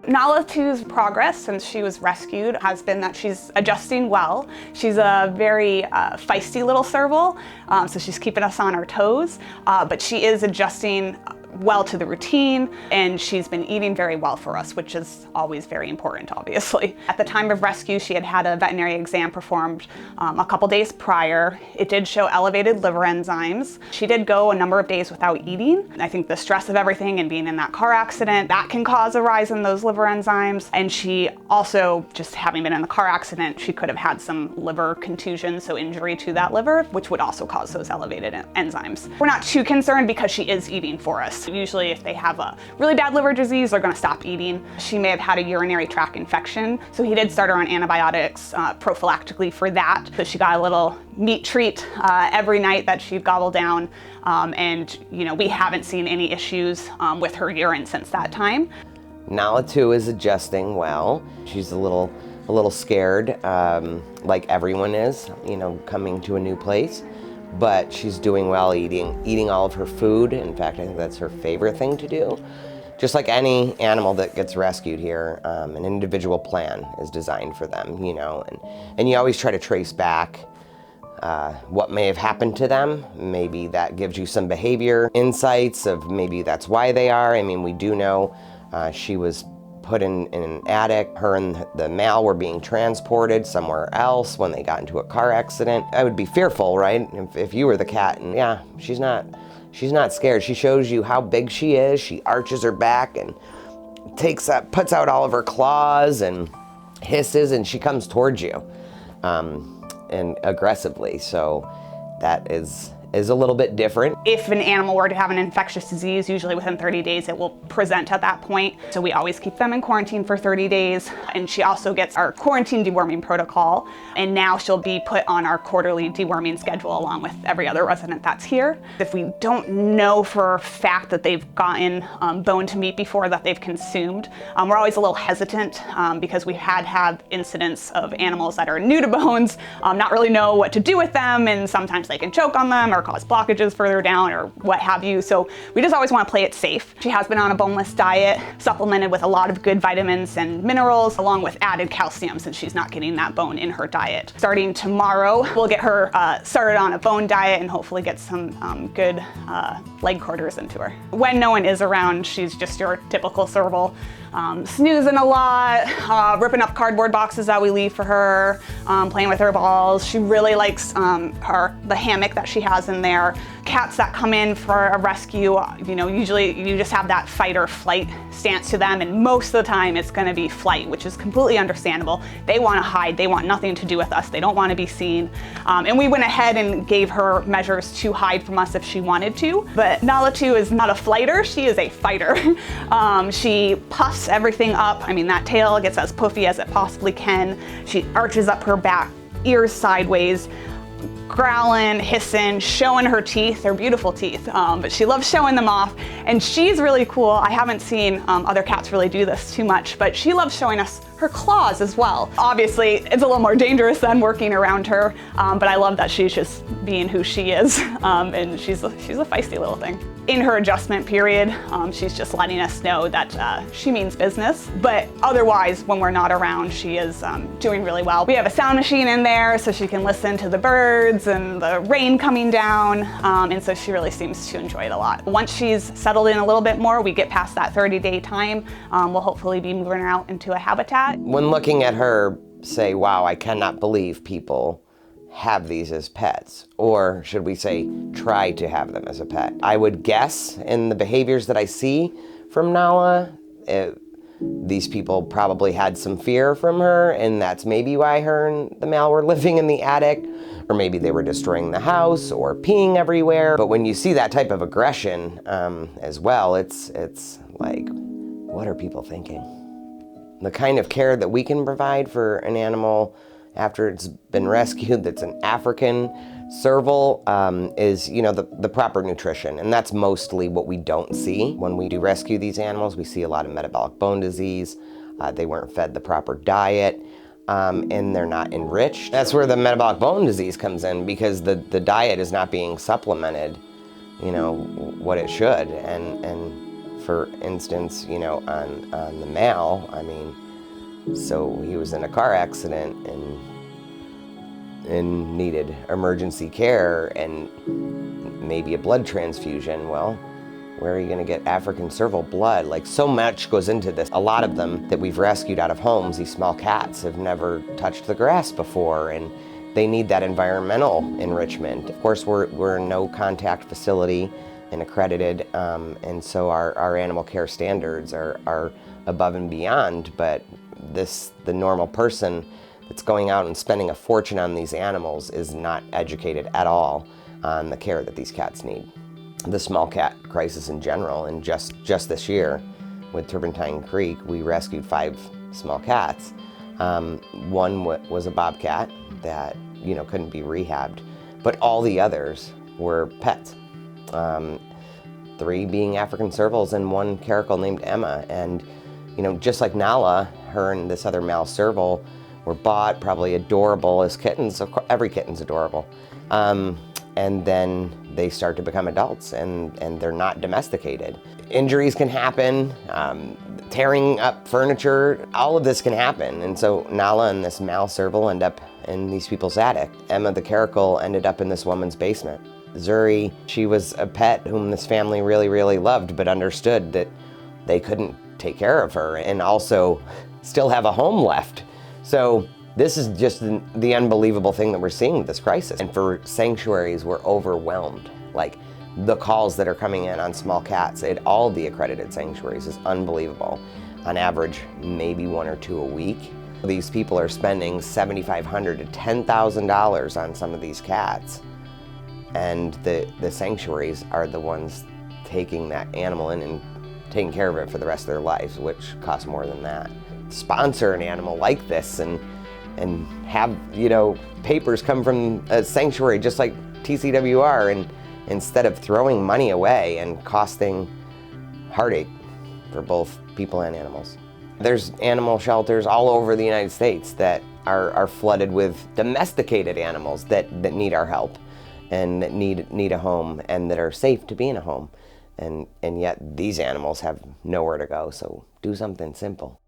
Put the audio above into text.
Nala 2's progress since she was rescued has been that she's adjusting well. She's a very feisty little serval, so she's keeping us on our toes, but she is adjusting well to the routine, and she's been eating very well for us, which is always very important, obviously. At the time of rescue, she had had a veterinary exam performed a couple days prior. It did show elevated liver enzymes. She did go a number of days without eating. I think the stress of everything and being in that car accident, that can cause a rise in those liver enzymes. And she also, just having been in the car accident, she could have had some liver contusion, so injury to that liver, which would also cause those elevated enzymes. We're not too concerned because she is eating for us. Usually if they have a really bad liver disease, they're gonna stop eating. She may have had a urinary tract infection, so he did start her on antibiotics prophylactically for that. So she got a little meat treat every night that she'd gobble down, and we haven't seen any issues with her urine since that time. Nala 2 is adjusting well. She's a little scared, like everyone is, coming to a new place. But she's doing well eating all of her food. In fact, I think that's her favorite thing to do. Just like any animal that gets rescued here, an individual plan is designed for them, and you always try to trace back what may have happened to them. Maybe that gives you some behavior insights of maybe that's why they are. I mean, we do know she was put in an attic. Her and the male were being transported somewhere else when they got into a car accident. I would be fearful, right? If you were the cat. And yeah, she's not scared. She shows you how big she is. She arches her back and puts out all of her claws and hisses, and she comes towards you, and aggressively. So that is a little bit different. If an animal were to have an infectious disease, usually within 30 days it will present at that point. So we always keep them in quarantine for 30 days. And she also gets our quarantine deworming protocol. And now she'll be put on our quarterly deworming schedule along with every other resident that's here. If we don't know for a fact that they've gotten bone to meat before that they've consumed, we're always a little hesitant because we have incidents of animals that are new to bones, not really know what to do with them, and sometimes they can choke on them or cause blockages further down or what have you. So we just always want to play it safe. She has been on a boneless diet, supplemented with a lot of good vitamins and minerals, along with added calcium since she's not getting that bone in her diet. Starting tomorrow, we'll get her started on a bone diet and hopefully get some good leg quarters into her. When no one is around, she's just your typical serval. Snoozing a lot, ripping up cardboard boxes that we leave for her, playing with her balls. She really likes the hammock that she has in there. Cats that come in for a rescue, usually you just have that fight or flight stance to them, and most of the time it's gonna be flight, which is completely understandable. They wanna hide, they want nothing to do with us, they don't wanna be seen. And we went ahead and gave her measures to hide from us if she wanted to. But Nala 2 is not a flighter, she is a fighter. She puffs everything up. I mean, that tail gets as puffy as it possibly can. She arches up her back, ears sideways, growling, hissing, showing her teeth. They're beautiful teeth, but she loves showing them off. And she's really cool. I haven't seen other cats really do this too much, but she loves showing us her claws as well. Obviously, it's a little more dangerous than working around her, but I love that she's just being who she is, and she's a feisty little thing. In her adjustment period, she's just letting us know that she means business, but otherwise, when we're not around, she is doing really well. We have a sound machine in there so she can listen to the birds and the rain coming down, and so she really seems to enjoy it a lot. Once she's settled in a little bit more, we get past that 30-day time, we'll hopefully be moving her out into a habitat. When looking at her, say, wow, I cannot believe people have these as pets, or should we say try to have them as a pet. I would guess in the behaviors that I see from Nala, these people probably had some fear from her, and that's maybe why her and the male were living in the attic, or maybe they were destroying the house or peeing everywhere. But when you see that type of aggression as well, it's like, what are people thinking? The kind of care that we can provide for an animal after it's been rescued that's an African serval is, the proper nutrition. And that's mostly what we don't see. When we do rescue these animals, we see a lot of metabolic bone disease. They weren't fed the proper diet, and they're not enriched. That's where the metabolic bone disease comes in, because the diet is not being supplemented, what it should. And For instance, you know, on the male, I mean, so he was in a car accident and needed emergency care and maybe a blood transfusion. Well, where are you going to get African serval blood? Like, so much goes into this. A lot of them that we've rescued out of homes, these small cats, have never touched the grass before, and they need that environmental enrichment. Of course, we're a no contact facility and accredited, and so our animal care standards are above and beyond, but the normal person that's going out and spending a fortune on these animals is not educated at all on the care that these cats need. The small cat crisis in general, and just this year with Turpentine Creek, we rescued 5 small cats. One was a bobcat that, you know, couldn't be rehabbed, but all the others were pets. 3 being African servals and 1 caracal named Emma. And, you know, just like Nala, her and this other male serval were bought, probably adorable as kittens. Of course, every kitten's adorable. And then they start to become adults, and they're not domesticated. Injuries can happen, tearing up furniture, all of this can happen. And so Nala and this male serval end up in these people's attic. Emma the caracal ended up in this woman's basement. Zuri, she was a pet whom this family really, really loved, but understood that they couldn't take care of her and also still have a home left. So this is just the unbelievable thing that we're seeing with this crisis. And for sanctuaries, we're overwhelmed. Like, the calls that are coming in on small cats at all the accredited sanctuaries is unbelievable. On average, maybe 1 or 2 a week. These people are spending $7,500 to $10,000 on some of these cats. And the sanctuaries are the ones taking that animal in and taking care of it for the rest of their lives, which costs more than that. Sponsor an animal like this and have, you know, papers come from a sanctuary just like TCWR, and instead of throwing money away and costing heartache for both people and animals. There's animal shelters all over the United States that are flooded with domesticated animals that need our help and that need a home and that are safe to be in a home. And yet these animals have nowhere to go, so do something simple.